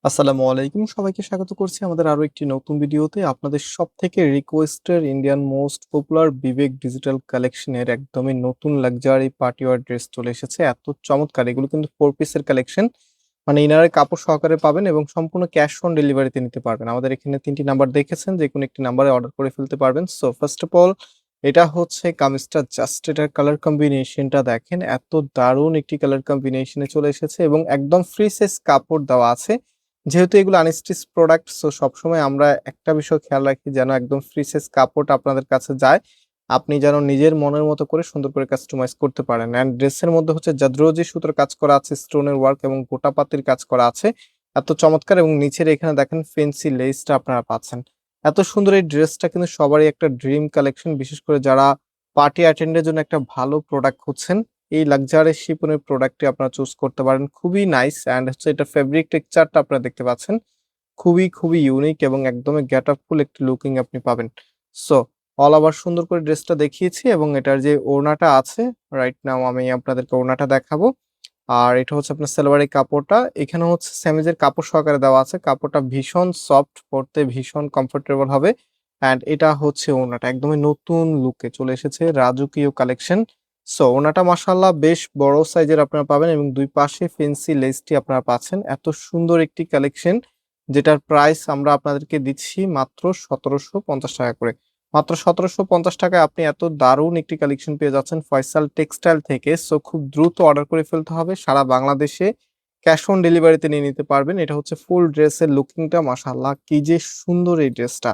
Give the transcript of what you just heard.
আসসালামু আলাইকুম, সবাইকে স্বাগত করছি আমাদের আরো একটি নতুন ভিডিওতে। আপনাদের সবথেকে রিকোয়েস্টেড ইন্ডিয়ান মোস্ট পপুলার বিবেক ডিজিটাল কালেকশনের একদমই নতুন লাক্সারি পার্টি ওয়্যার ড্রেস চলে এসেছে। এত চমৎকার! এগুলো কিন্তু 4 পিসের কালেকশন, মানে ইনারে কাপড় সহকারে পাবেন এবং সম্পূর্ণ ক্যাশ অন ডেলিভারিতে নিতে পারবেন। আমাদের এখানে 3টি নাম্বার দেখেছেন, যে কোনো একটি নাম্বারে অর্ডার করে ফেলতে পারবেন। সো ফার্স্ট অফ অল, এটা হচ্ছে কামিজটা, জাস্ট এটার কালার কম্বিনেশনটা দেখেন, এত দারুণ একটি কালার কম্বিনেশনে চলে এসেছে এবং একদম ফ্রি সাইজ কাপড় দেওয়া আছে। যেহেতু এগুলো আনস্টিচ প্রোডাক্ট, সো সবসময় আমরা একটা বিষয় খেয়াল রাখি যেন একদম ফ্রি সাইজ কাপড় আপনাদের কাছে যায়, আপনি যেন নিজের মনের মতো করে সুন্দর করে কাস্টমাইজ করতে পারেন। অ্যান্ড ড্রেসের মধ্যে হচ্ছে জাদরোজি সুতোর কাজ করা আছে, স্টোনের ওয়ার্ক এবং গোটাপাতির কাজ করা আছে, এত চমৎকার। এবং নিচের এখানে দেখেন ফেন্সি লেসটা আপনারা পাচ্ছেন। এত সুন্দর এই ড্রেসটা কিন্তু সবারই একটা ড্রিম কালেকশন, বিশেষ করে যারা পার্টি অ্যাটেন্ডের জন্য একটা ভালো প্রোডাক্ট খুঁজছেন, এই লাক্সারি শিপনের প্রোডাক্টটি আপনারা চুজ করতে পারেন। খুবই নাইস, অ্যান্ড হচ্ছে এটা ফেব্রিক টেক্সচারটা আপনারা দেখতে পাচ্ছেন, খুবই ইউনিক এবং একদমই গেটআপফুল একটি লুকিং আপনি পাবেন। সো অল ওভার সুন্দর করে ড্রেসটা দেখিয়েছি এবং এটার যে ওড়নাটা আছে, রাইট নাও আমি আপনাদেরকে ওড়নাটা দেখাবো। আর এটা হচ্ছে আপনার সালোয়ারের কাপড়টা, এখানে হচ্ছে স্যামিজের কাপড় সহকারে দেওয়া আছে। কাপড়টা ভীষণ সফট, পরতে ভীষণ কমফোর্টেবল হবে। অ্যান্ড এটা হচ্ছে ওড়নাটা, একদমই নতুন লুকে চলে এসেছে, রাজকীয় কালেকশন। সো ওড়নাটা মাশাআল্লাহ বেশ বড় সাইজের আপনারা পাবেন এবং দুই পাশে ফেন্সি লেসটি আপনারা পাচ্ছেন। এত সুন্দর একটি কালেকশন, যেটার প্রাইস আমরা আপনাদেরকে দিচ্ছি মাত্র ১৭৫০ টাকা করে। মাত্র ১৭৫০ টাকায় আপনি এত দারুণ একটি কালেকশন পেয়ে যাচ্ছেন ফয়সাল টেক্সটাইল থেকে। সো খুব দ্রুত অর্ডার করে ফেলতে হবে, সারা বাংলাদেশে ক্যাশ অন ডেলিভারিতে নিয়ে নিতে পারবেন। এটা হচ্ছে ফুল ড্রেসের লুকিংটা, মাশাআল্লাহ কি যে সুন্দর এই ড্রেসটা!